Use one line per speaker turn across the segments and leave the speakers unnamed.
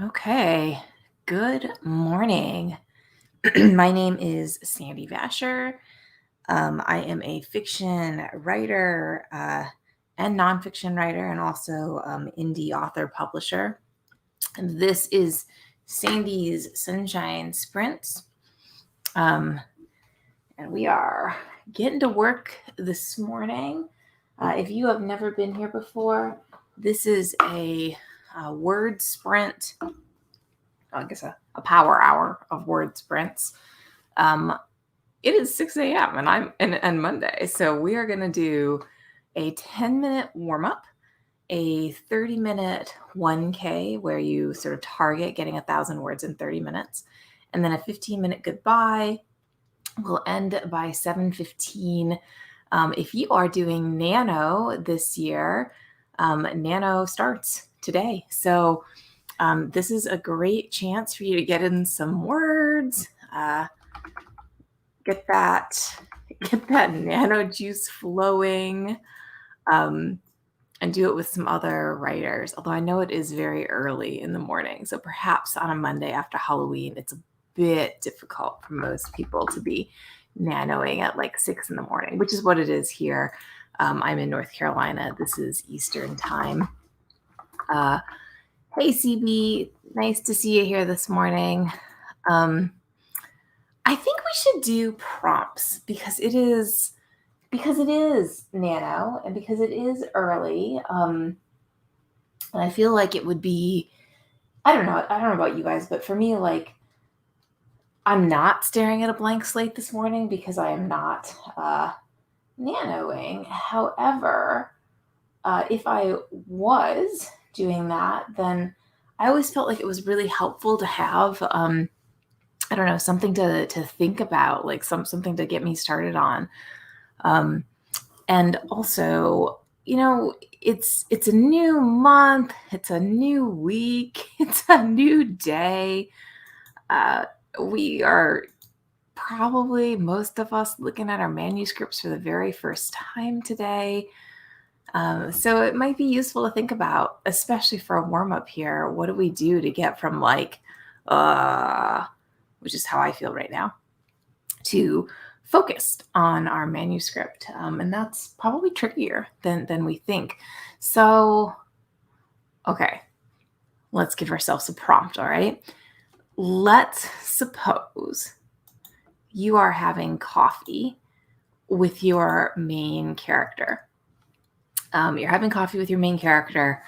Okay, good morning. My name is Sandy Vasher. I am a fiction writer and nonfiction writer, and also indie author publisher. And this is Sandy's Sunshine Sprints. Um, and we are getting to work this morning. If you have never been here before, this is a word sprint, I guess a power hour of word sprints. Um, it is 6 a.m. and and Monday. So we are gonna do a 10-minute warm-up, a 30-minute 1K where you sort of target getting 1,000 words in 30 minutes, and then a 15-minute goodbye. We'll end by 7:15. If you are doing Nano this year, Nano starts today. So this is a great chance for you to get in some words, get that nano juice flowing, um, and do it with some other writers. Although I know it is very early in the morning, so perhaps on a Monday after Halloween, it's a bit difficult for most people to be nanoing at like 6 in the morning, which is what it is here. I'm in North Carolina. This is Eastern time. Uh, Hey, CB, nice to see you here this morning. Um, I think we should do prompts because it is nano and because it is early. And I feel like it would be, I don't know about you guys, but for me, like I'm not staring at a blank slate this morning because I am not nanoing. However, if I was doing that, then I always felt like it was really helpful to have I don't know, something to think about, like something to get me started on. Um, and also, it's a new month, it's a new week, it's a new day. Uh, we are probably most of us looking at our manuscripts for the very first time today. So it might be useful to think about, especially for a warm up here. What do we do to get from like, uh, which is how I feel right now, to focused on our manuscript. And that's probably trickier than we think. So, okay, let's give ourselves a prompt, all right? Let's suppose you are having coffee with your main character. You're having coffee with your main character,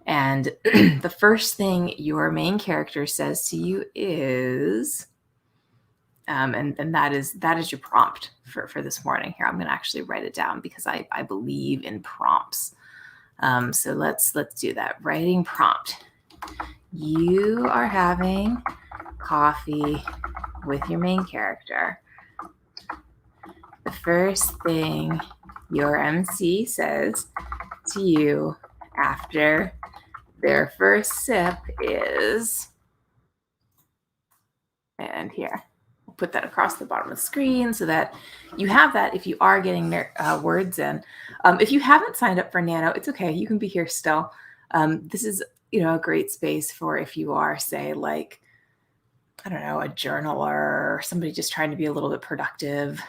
and the first thing your main character says to you is, and that is your prompt for this morning. Here, I'm going to actually write it down because I believe in prompts. So let's do that. Writing prompt. You are having coffee with your main character. The first thing your MC says to you after their first sip is, and here, we'll put that across the bottom of the screen so that you have that if you are getting words in. If you haven't signed up for Nano, it's okay. You can be here still. This is, a great space for if you are, say, like, I don't know, a journaler or somebody just trying to be a little bit productive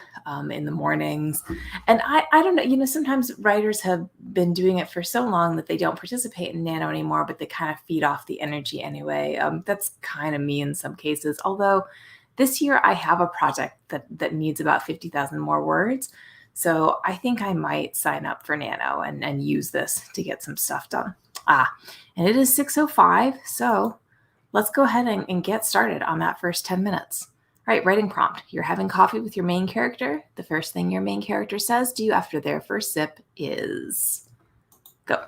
in the mornings. And I don't know, sometimes writers have been doing it for so long that they don't participate in Nano anymore, but they kind of feed off the energy anyway. That's kind of me in some cases. Although this year I have a project that needs about 50,000 more words. So I think I might sign up for Nano and use this to get some stuff done. And it is 6:05, so let's go ahead and get started on that first 10 minutes. All right, writing prompt. You're having coffee with your main character. The first thing your main character says to you after their first sip is, go.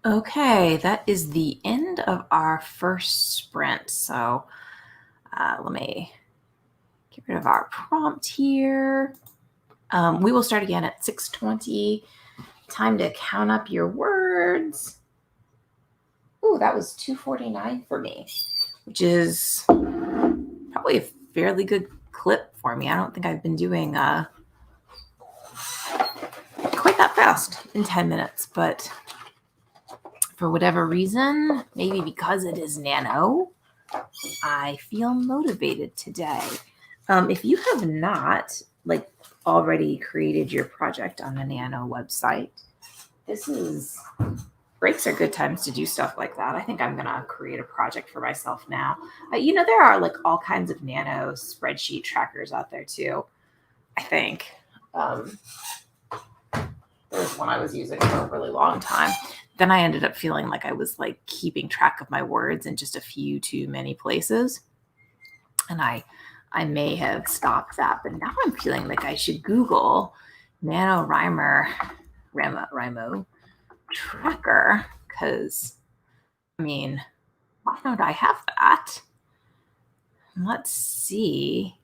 Okay, that is the end of our first sprint. So let me get rid of our prompt here. We will start again at 6:20. Time to count up your words. Ooh, that was 249 for me, which is probably a fairly good clip for me. I don't think I've been doing quite that fast in 10 minutes, but for whatever reason, maybe because it is nano, I feel motivated today. If you have not already created your project on the nano website, breaks are good times to do stuff like that. I think I'm gonna create a project for myself now. There are all kinds of nano spreadsheet trackers out there too. I think there's one I was using for a really long time. Then I ended up feeling like I was keeping track of my words in just a few too many places, and I may have stopped that. But now I'm feeling like I should Google NaNoWriMo tracker, because why don't I have that? Let's see.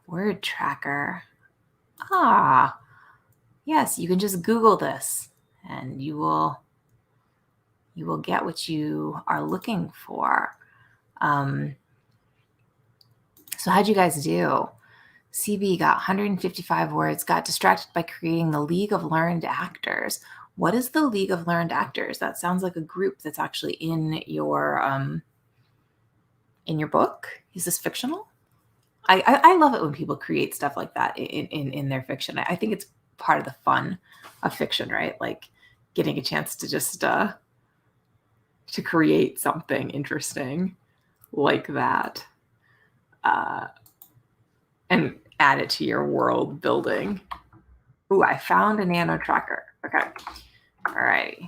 Word tracker. Yes, you can just Google this and you will get what you are looking for. So how'd you guys do? CB got 155 words, got distracted by creating the League of Learned Actors. What is the League of Learned Actors? That sounds like a group that's actually in your book. Is this fictional? I love it when people create stuff like that in their fiction. I think it's part of the fun of fiction, right? Like getting a chance to just to create something interesting like that and add it to your world building. Ooh, I found a nano tracker. Okay. All right.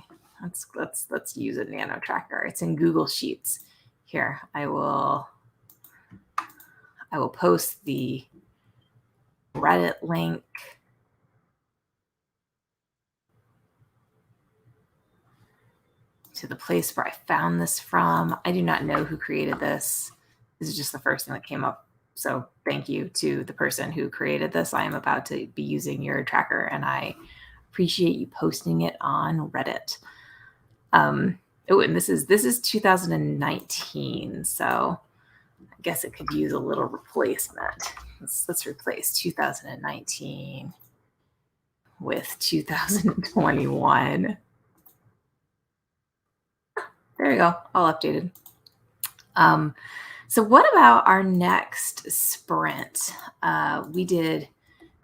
Let's use a nano tracker. It's in Google Sheets. Here, I will post the Reddit link. To the place where I found this from. I do not know who created this. This is just the first thing that came up. So thank you to the person who created this. I am about to be using your tracker, and I appreciate you posting it on Reddit. And this is 2019, so I guess it could use a little replacement. Let's replace 2019 with 2021. There you go, all updated. So what about our next sprint? We did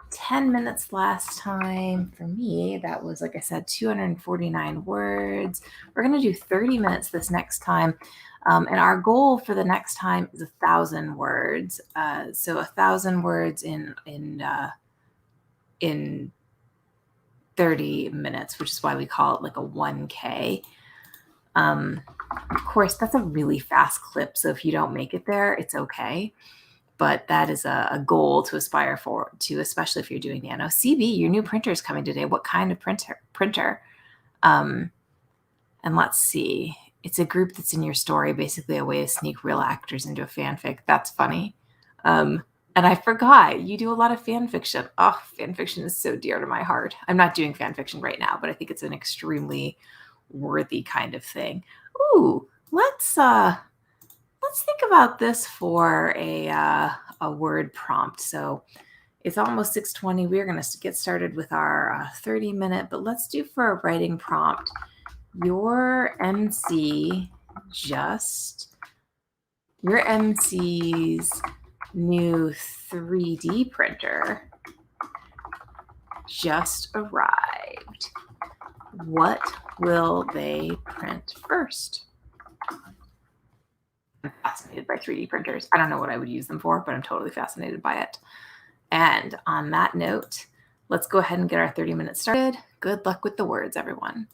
10 minutes last time. For me, that was, like I said, 249 words. We're going to do 30 minutes this next time. And our goal for the next time is 1,000 words. So 1,000 words in 30 minutes, which is why we call it like a 1K. Of course, that's a really fast clip. So if you don't make it there, it's okay. But that is a goal to aspire to, especially if you're doing nano. CB, your new printer is coming today. What kind of printer? And let's see. It's a group that's in your story, basically a way to sneak real actors into a fanfic. That's funny. And I forgot, you do a lot of fan fiction. Oh, fan fiction is so dear to my heart. I'm not doing fan fiction right now, but I think it's an extremely worthy kind of thing. Ooh, let's think about this for a word prompt. So it's almost 6:20. We're going to get started with our 30-minute, but let's do for a writing prompt. Your MC's new 3D printer just arrived. What will they print first? I'm fascinated by 3D printers. I don't know what I would use them for, but I'm totally fascinated by it. And on that note, let's go ahead and get our 30 minutes started. Good luck with the words, everyone.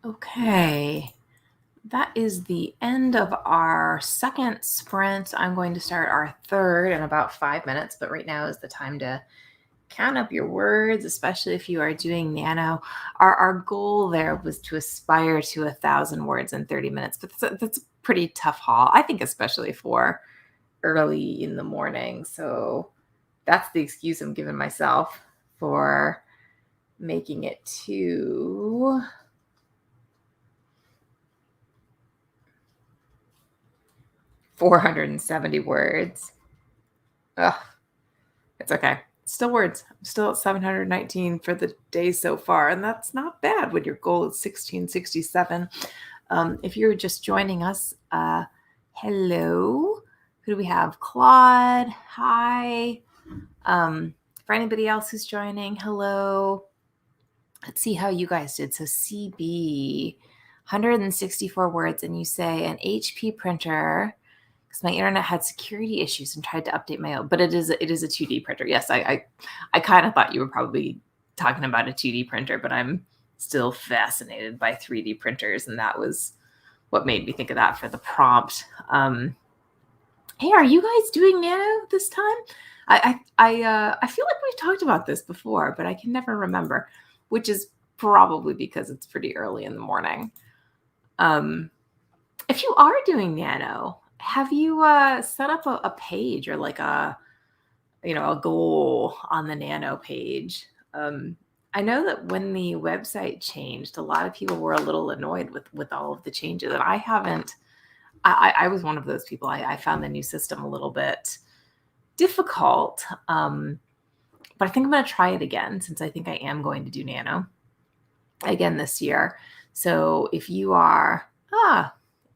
Okay. That is the end of our second sprint. I'm going to start our third in about 5 minutes, but right now is the time to count up your words, especially if you are doing nano. Our goal there was to aspire to 1,000 words in 30 minutes, but that's a pretty tough haul, I think, especially for early in the morning. So that's the excuse I'm giving myself for making it to 470 words. Ugh, it's okay. Still words. I'm still at 719 for the day so far, and that's not bad when your goal is 1667. If you're just joining us, hello. Who do we have? Claude. Hi. For anybody else who's joining, hello. Let's see how you guys did. So CB, 164 words, and you say an HP printer, because my internet had security issues and tried to update my own, but it is a 2D printer. Yes, I kind of thought you were probably talking about a 2D printer, but I'm still fascinated by 3D printers, and that was what made me think of that for the prompt. Hey, are you guys doing nano this time? I feel like we've talked about this before, but I can never remember, which is probably because it's pretty early in the morning. If you are doing nano, have you set up a page or like a goal on the nano page? I know that when the website changed, a lot of people were a little annoyed with all of the changes, and I haven't. I was one of those people. I found the new system a little bit difficult, but I think I'm going to try it again, since I think I am going to do nano again this year. So if you are,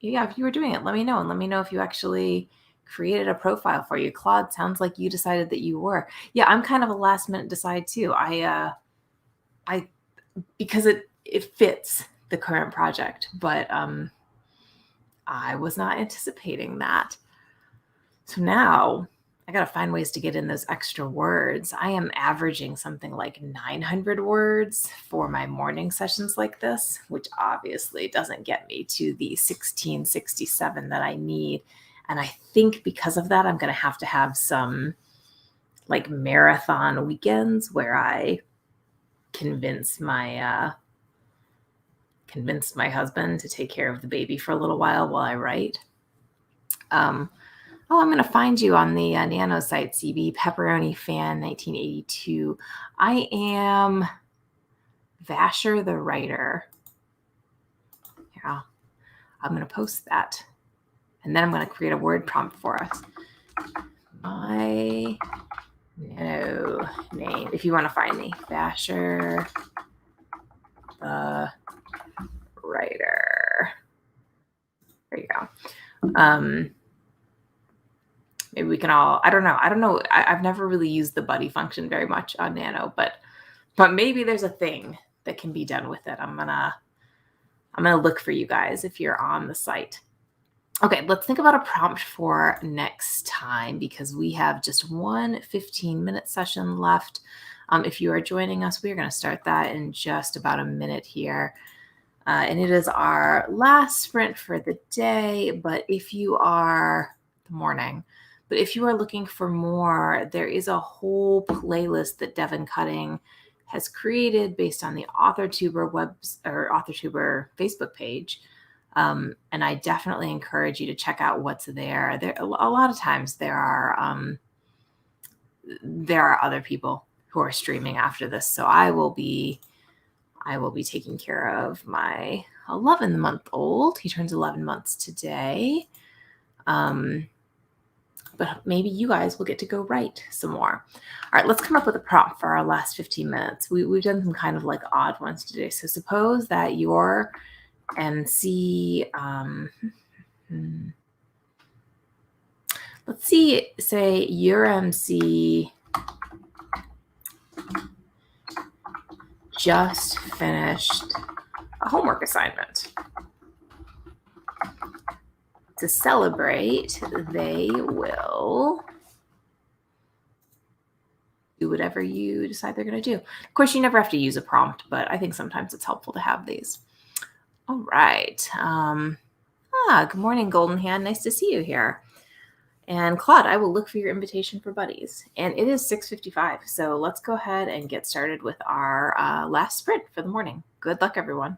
if you were doing it, let me know, and let me know if you actually created a profile for you. Claude, sounds like you decided that you were. Yeah, I'm kind of a last minute decide too. I because it fits the current project, but I was not anticipating that. So now I got to find ways to get in those extra words. I am averaging something like 900 words for my morning sessions like this, which obviously doesn't get me to the 1667 that I need. And I think because of that, I'm going to have some like marathon weekends where I convince my husband to take care of the baby for a little while I write. I'm going to find you on the nano site, CB, Pepperoni Fan 1982. I am Vasher the writer. Yeah, I'm going to post that. And then I'm going to create a word prompt for us. My nano name, if you want to find me, Vasher the writer. There you go. Maybe we can all, I don't know. I've never really used the buddy function very much on nano, but maybe there's a thing that can be done with it. I'm gonna look for you guys if you're on the site. Okay, let's think about a prompt for next time, because we have just one 15-minute session left. If you are joining us, we're going to start that in just about a minute here. And it is our last sprint for the day, but if you are the morning, but if you are looking for more, there is a whole playlist that Devin Cutting has created based on the AuthorTuber AuthorTuber Facebook page. And I definitely encourage you to check out what's there. A lot of times there are other people who are streaming after this. So I will be taking care of my 11-month-old. He turns 11 months today. But maybe you guys will get to go write some more. All right, let's come up with a prompt for our last 15 minutes. We've done some kind of like odd ones today. So suppose that your MC, let's see, say your MC just finished a homework assignment. To celebrate, they will do whatever you decide they're going to do. Of course, you never have to use a prompt, but I think sometimes it's helpful to have these. All right. Good morning, Golden Hand. Nice to see you here. And Claude, I will look for your invitation for buddies. And it is 6:55, so let's go ahead and get started with our last sprint for the morning. Good luck, everyone.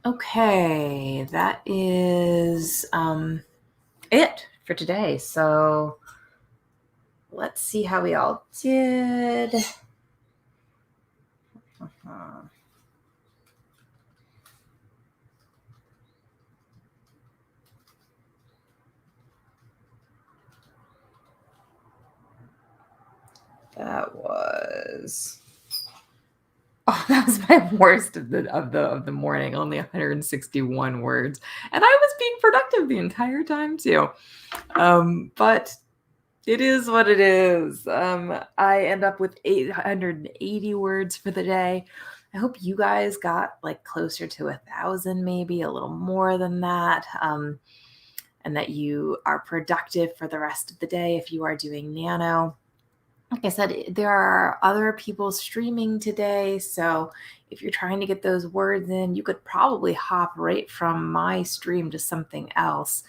Okay, that is it for today. So let's see how we all did. That was that was my worst of the morning. Only 161 words, and I was being productive the entire time too. But it is what it is. I end up with 880 words for the day. I hope you guys got like closer to 1,000, maybe a little more than that. And that you are productive for the rest of the day if you are doing nano. Like I said, there are other people streaming today. So if you're trying to get those words in, you could probably hop right from my stream to something else.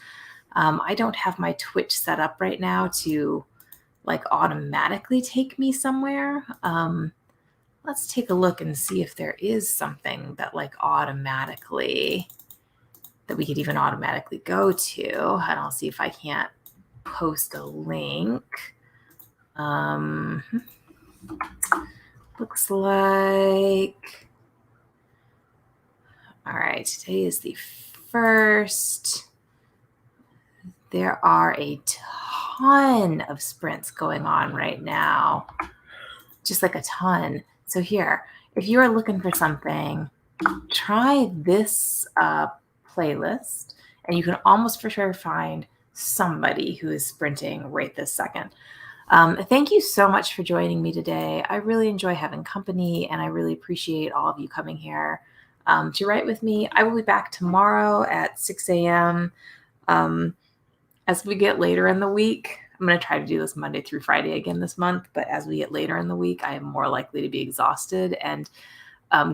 I don't have my Twitch set up right now to like automatically take me somewhere. Let's take a look and see if there is something that like automatically that we could even automatically go to. And I'll see if I can't post a link. Looks like, all right, today is the 1st. There are a ton of sprints going on right now, just like a ton. So here, if you are looking for something, try this playlist, and you can almost for sure find somebody who is sprinting right this second. Thank you so much for joining me today. I really enjoy having company, and I really appreciate all of you coming here to write with me. I will be back tomorrow at 6 a.m. As we get later in the week, I'm going to try to do this Monday through Friday again this month, but as we get later in the week, I am more likely to be exhausted, and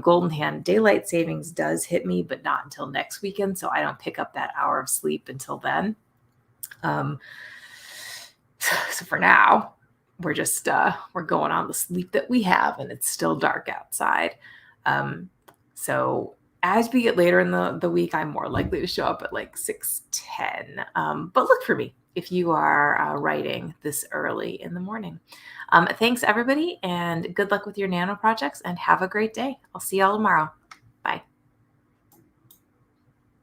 Golden Hand daylight savings does hit me, but not until next weekend, so I don't pick up that hour of sleep until then. So for now, we're just we're going on the sleep that we have, and it's still dark outside. So as we get later in the week, I'm more likely to show up at like 6:10. But look for me if you are writing this early in the morning. Thanks, everybody, and good luck with your nano projects, and have a great day. I'll see y'all tomorrow.